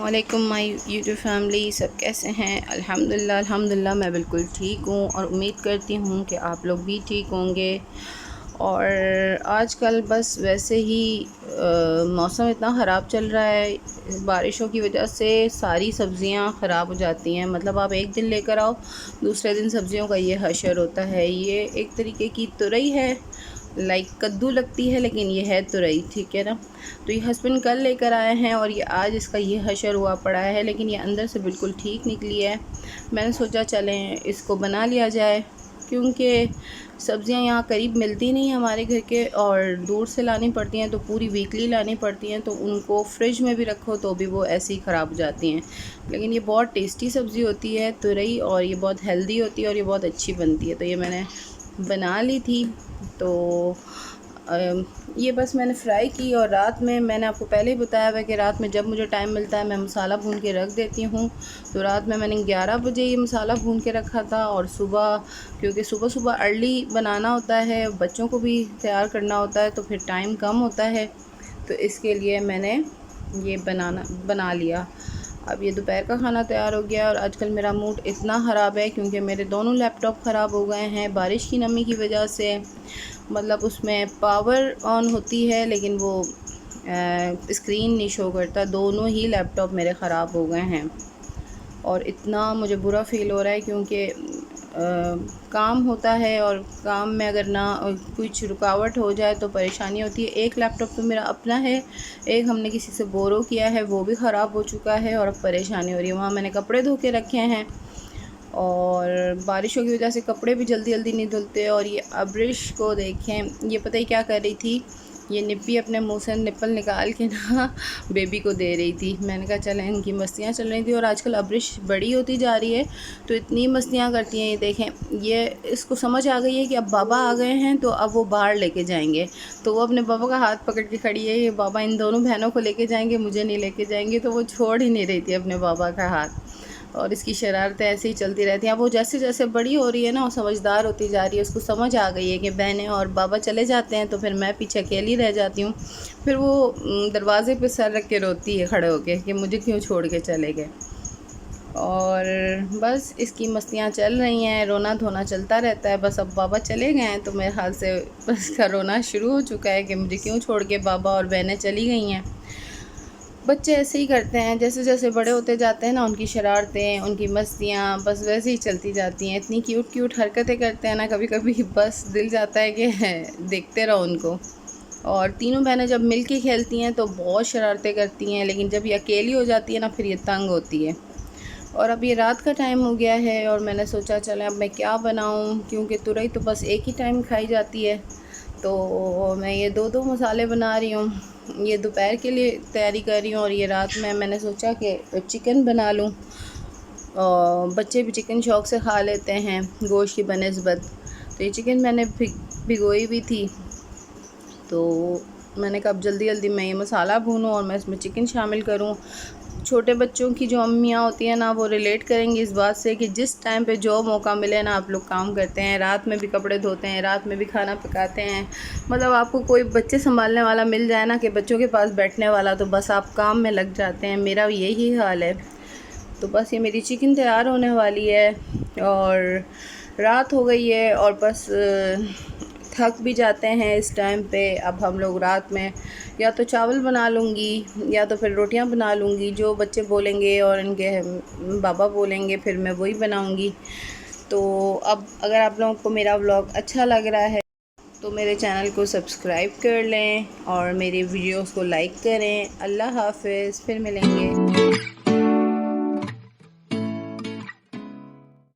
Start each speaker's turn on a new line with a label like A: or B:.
A: अस्सलामुअलैकुम my YouTube family, सब कैसे हैं। अल्हम्दुलिल्लाह मैं बिल्कुल ठीक हूँ और उम्मीद करती हूँ कि आप लोग भी ठीक होंगे। और आजकल बस वैसे ही मौसम इतना ख़राब चल रहा है, बारिशों की वजह से सारी सब्ज़ियाँ ख़राब हो जाती हैं। मतलब आप एक दिन लेकर आओ, दूसरे दिन सब्ज़ियों का ये हशर होता है। ये एक तरीके की तुरई है, लाइक कद्दू लगती है, लेकिन ये है तुरई, ठीक है ना। तो ये हस्बैंड कल लेकर आए हैं और ये आज इसका ये हशर हुआ पड़ा है, लेकिन ये अंदर से बिल्कुल ठीक निकली है। मैंने सोचा चलें इसको बना लिया जाए, क्योंकि सब्ज़ियां यहाँ करीब मिलती नहीं हमारे घर के और दूर से लानी पड़ती हैं, तो पूरी वीकली लानी पड़ती हैं। तो उनको फ्रिज में भी रखो तो भी वो ऐसे ही ख़राब हो जाती हैं। लेकिन ये बहुत टेस्टी सब्ज़ी होती है तुरई, और ये बहुत हेल्दी होती है और ये बहुत अच्छी बनती है। तो ये मैंने बना ली थी। तो ये बस मैंने फ्राई की, और रात में मैंने आपको पहले ही बताया हुआ कि रात में जब मुझे टाइम मिलता है मैं मसाला भून के रख देती हूँ। तो रात में मैंने 11 बजे ये मसाला भून के रखा था, और सुबह क्योंकि सुबह सुबह अर्ली बनाना होता है, बच्चों को भी तैयार करना होता है, तो फिर टाइम कम होता है, तो इसके लिए मैंने ये बना लिया। अब ये दोपहर का खाना तैयार हो गया। और आजकल मेरा मूड इतना ख़राब है क्योंकि मेरे दोनों लैपटॉप ख़राब हो गए हैं बारिश की नमी की वजह से। मतलब उसमें पावर ऑन होती है लेकिन वो स्क्रीन नहीं शो करता। दोनों ही लैपटॉप मेरे ख़राब हो गए हैं और इतना मुझे बुरा फ़ील हो रहा है, क्योंकि काम होता है और काम में अगर ना कुछ रुकावट हो जाए तो परेशानी होती है। एक लैपटॉप तो मेरा अपना है, एक हमने किसी से बोरो किया है, वो भी ख़राब हो चुका है और अब परेशानी हो रही है। वहाँ मैंने कपड़े धो के रखे हैं और बारिशों की वजह से कपड़े भी जल्दी जल्दी नहीं धुलते। और ये अब्रिश को देखें, ये पता ही क्या कर रही थी, ये निप्पी अपने मुंह से निप्पल निकाल के ना बेबी को दे रही थी। मैंने कहा चलें, इनकी मस्तियाँ चल रही थी। और आजकल अब्रिश बड़ी होती जा रही है तो इतनी मस्तियाँ करती हैं। ये देखें, ये इसको समझ आ गई है कि अब बाबा आ गए हैं तो अब वो बाहर लेके जाएंगे, तो वो अपने बाबा का हाथ पकड़ के खड़ी है। ये बाबा इन दोनों बहनों को लेके जाएंगे, मुझे नहीं लेके जाएंगे, तो वो छोड़ ही नहीं रही थी अपने बाबा का हाथ। और इसकी शरारतें ऐसे ही चलती रहती हैं। अब वो जैसे जैसे बड़ी हो रही है ना, वो समझदार होती जा रही है। उसको समझ आ गई है कि बहनें और बाबा चले जाते हैं तो फिर मैं पीछे अकेली रह जाती हूँ। फिर वो दरवाज़े पे सर रख के रोती है खड़े होके कि मुझे क्यों छोड़ के चले गए। और बस इसकी मस्तियाँ चल रही हैं, रोना धोना चलता रहता है। बस अब बाबा चले गए हैं तो मेरे ख्याल से बस का रोना शुरू हो चुका है कि मुझे क्यों छोड़ के बाबा और बहनें चली गई हैं। बच्चे ऐसे ही करते हैं, जैसे जैसे बड़े होते जाते हैं ना, उनकी शरारतें, उनकी मस्तियाँ बस वैसे ही चलती जाती हैं। इतनी क्यूट क्यूट हरकतें करते हैं ना, कभी कभी बस दिल जाता है कि देखते रहो उनको। और तीनों बहनें जब मिल के खेलती हैं तो बहुत शरारतें करती हैं, लेकिन जब ये अकेली हो जाती है ना, फिर ये तंग होती है। और अब ये रात का टाइम हो गया है और मैंने सोचा चलें अब मैं क्या बनाऊँ, क्योंकि तुरई तो बस एक ही टाइम खाई जाती है। तो मैं ये दो दो मसाले बना रही हूँ, ये दोपहर के लिए तैयारी कर रही हूँ। और ये रात में मैंने सोचा कि चिकन बना लूँ, और बच्चे भी चिकन शौक़ से खा लेते हैं गोश्त की बनस्बत। तो ये चिकन मैंने भिगोई भी थी, तो मैंने कहा अब जल्दी जल्दी मैं ये मसाला भूनूँ और मैं इसमें चिकन शामिल करूँ। छोटे बच्चों की जो अम्मियाँ होती हैं ना, वो रिलेट करेंगी इस बात से कि जिस टाइम पे जो मौका मिले ना, आप लोग काम करते हैं। रात में भी कपड़े धोते हैं, रात में भी खाना पकाते हैं। मतलब आपको कोई बच्चे संभालने वाला मिल जाए ना, कि बच्चों के पास बैठने वाला, तो बस आप काम में लग जाते हैं। मेरा यही हाल है। तो बस ये मेरी चिकन तैयार होने वाली है और रात हो गई है, और बस थक भी जाते हैं इस टाइम पे। अब हम लोग रात में या तो चावल बना लूँगी या तो फिर रोटियां बना लूँगी, जो बच्चे बोलेंगे और इनके बाबा बोलेंगे फिर मैं वही बनाऊँगी। तो अब अगर आप लोगों को मेरा व्लॉग अच्छा लग रहा है तो मेरे चैनल को सब्सक्राइब कर लें और मेरे वीडियोस को लाइक करें। अल्लाह हाफ़िज़, फिर मिलेंगे।